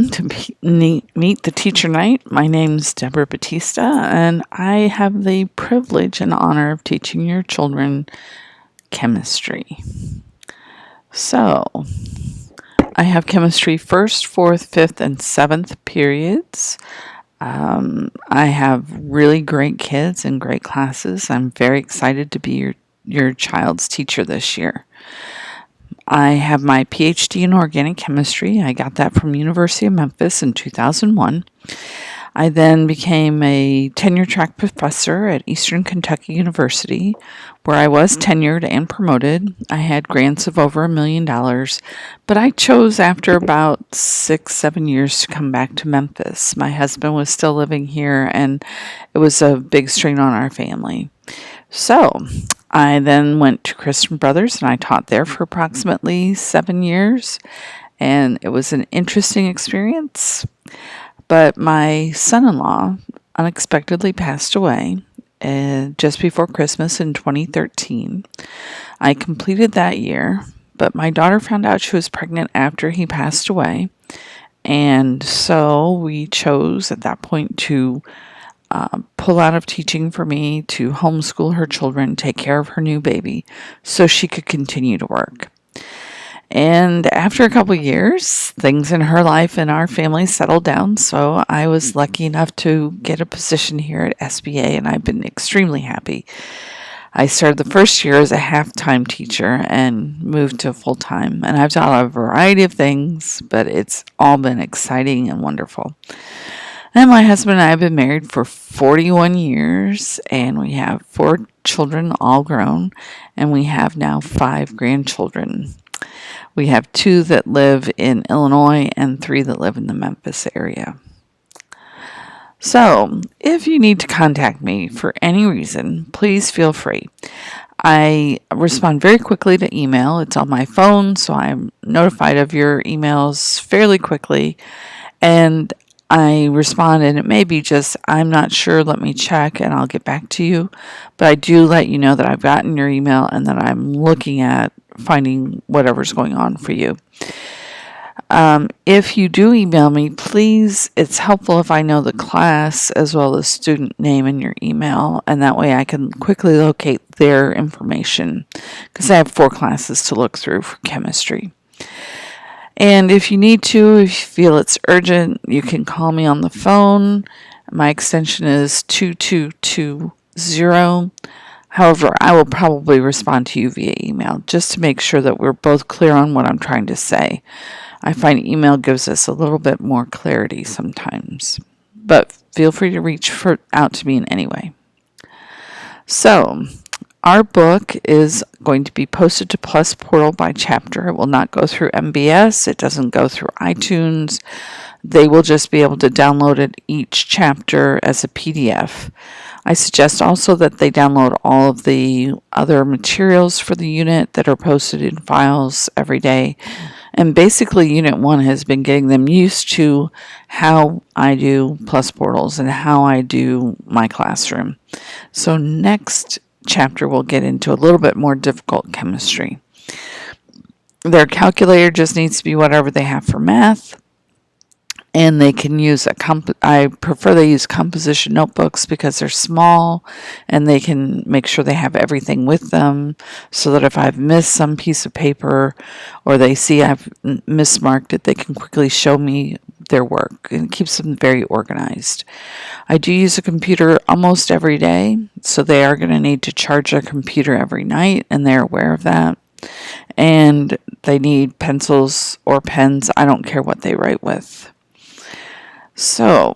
To meet the teacher night. My name's Deborah Batista, and I have the privilege and honor of teaching your children chemistry. So, I have chemistry first, fourth, fifth, and seventh periods. I have really great kids and great classes. I'm very excited to be your child's teacher this year. I have my PhD in organic chemistry. I got that from University of Memphis in 2001. I then became a tenure track professor at Eastern Kentucky University, where I was tenured and promoted. I had grants of over $1 million, but I chose after about 6-7 years to come back to Memphis. My husband was still living here, and it was a big strain on our family. So I then went to Christian Brothers, and I taught there for approximately 7 years, and it was an interesting experience. But my son-in-law unexpectedly passed away just before Christmas in 2013. I completed that year, but my daughter found out she was pregnant after he passed away, and so we chose at that point to pull out of teaching for me to homeschool her children, take care of her new baby, so she could continue to work. And after a couple of years, things in her life and our family settled down, so I was lucky enough to get a position here at SBA, and I've been extremely happy. I started the first year as a half-time teacher and moved to full-time, and I've done a variety of things, but it's all been exciting and wonderful. And my husband and I have been married for 41 years, and we have 4 children, all grown, and we have now 5 grandchildren. We have 2 that live in Illinois and 3 that live in the Memphis area. So, if you need to contact me for any reason, please feel free. I respond very quickly to email. It's on my phone, so I'm notified of your emails fairly quickly. And I respond, and it may be just, I'm not sure, let me check, and I'll get back to you. But I do let you know that I've gotten your email and that I'm looking at finding whatever's going on for you. If you do email me, please, it's helpful if I know the class as well as student name in your email, and that way I can quickly locate their information, because I have 4 classes to look through for chemistry. And if you need to, if you feel it's urgent, you can call me on the phone. My extension is 2220. However, I will probably respond to you via email just to make sure that we're both clear on what I'm trying to say. I find email gives us a little bit more clarity sometimes, but feel free to reach out to me in any way. So, our book is going to be posted to Plus Portal by chapter. It will not go through MBS. It doesn't go through iTunes. They will just be able to download it each chapter as a PDF. I suggest also that they download all of the other materials for the unit that are posted in files every day. And basically, Unit 1 has been getting them used to how I do Plus Portals and how I do my classroom. So next chapter we'll get into a little bit more difficult chemistry. Their calculator just needs to be whatever they have for math, and they can use I prefer they use composition notebooks because they're small and they can make sure they have everything with them, so that if I've missed some piece of paper or they see I've mismarked it, they can quickly show me their work, and it keeps them very organized. I do use a computer almost every day, so they are going to need to charge their computer every night, and they're aware of that. And they need pencils or pens. I don't care what they write with. So,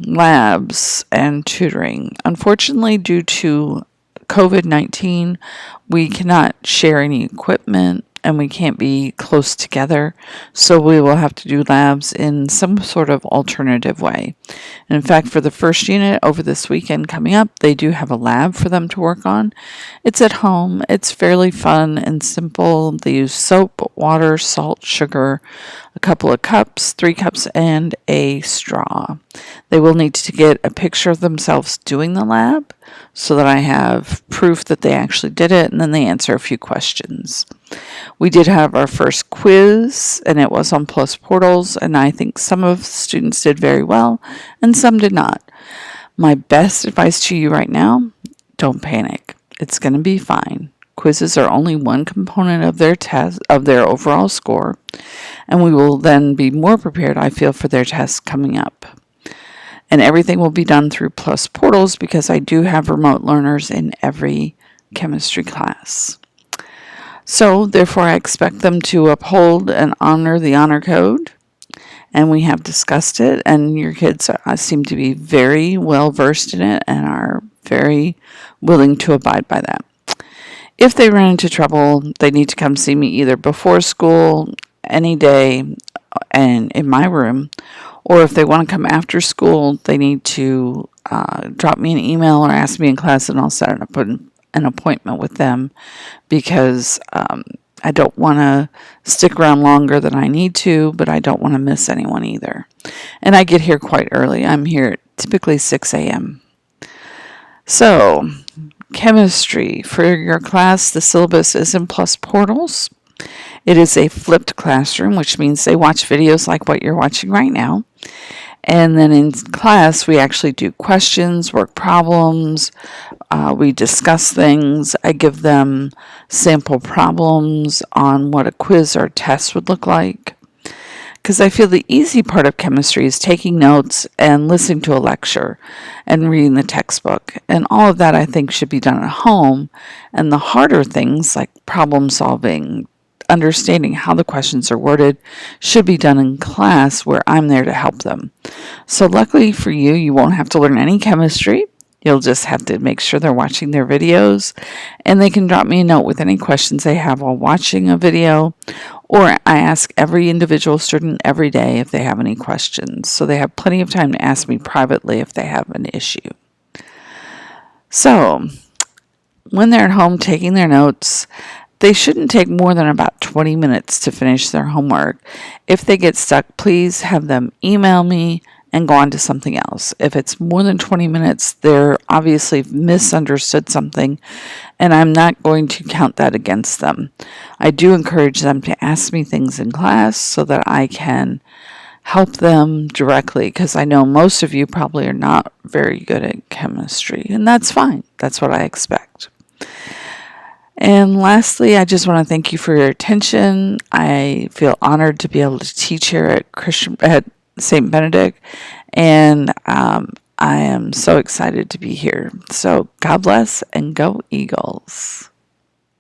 labs and tutoring. Unfortunately, due to COVID-19, we cannot share any equipment and we can't be close together, so we will have to do labs in some sort of alternative way. And in fact, for the first unit over this weekend coming up, they do have a lab for them to work on. It's at home. It's fairly fun and simple. They use soap, water, salt, sugar, a couple of cups, 3 cups, and a straw. They will need to get a picture of themselves doing the lab so that I have proof that they actually did it, and then they answer a few questions. We did have our first quiz, and it was on Plus Portals, and I think some of the students did very well, and some did not. My best advice to you right now, don't panic. It's going to be fine. Quizzes are only one component of their test, of their overall score, and we will then be more prepared, I feel, for their tests coming up. And everything will be done through Plus Portals because I do have remote learners in every chemistry class. So, therefore, I expect them to uphold and honor the honor code. And we have discussed it, and your kids seem to be very well versed in it and are very willing to abide by that. If they run into trouble, they need to come see me either before school, any day, and in my room, or if they want to come after school, they need to drop me an email or ask me in class, and I'll set up an appointment with them because I don't want to stick around longer than I need to, but I don't want to miss anyone either. And I get here quite early. I'm here at typically 6 a.m. So, chemistry. For your class, the syllabus is in Plus Portals. It is a flipped classroom, which means they watch videos like what you're watching right now. And then in class, we actually do questions, work problems, we discuss things. I give them sample problems on what a quiz or test would look like. Because I feel the easy part of chemistry is taking notes and listening to a lecture and reading the textbook. And all of that I think should be done at home. And the harder things like problem solving, understanding how the questions are worded, should be done in class where I'm there to help them. So luckily for you, you won't have to learn any chemistry. You'll just have to make sure they're watching their videos, and they can drop me a note with any questions they have while watching a video, or I ask every individual student every day if they have any questions. So they have plenty of time to ask me privately if they have an issue. So when they're at home taking their notes, they shouldn't take more than about 20 minutes to finish their homework. If they get stuck, please have them email me and go on to something else. If it's more than 20 minutes, they're obviously misunderstood something, and I'm not going to count that against them. I do encourage them to ask me things in class so that I can help them directly, because I know most of you probably are not very good at chemistry, and that's fine. That's what I expect. And lastly, I just want to thank you for your attention. I feel honored to be able to teach here at St. Benedict, and I am so excited to be here. So God bless and go Eagles.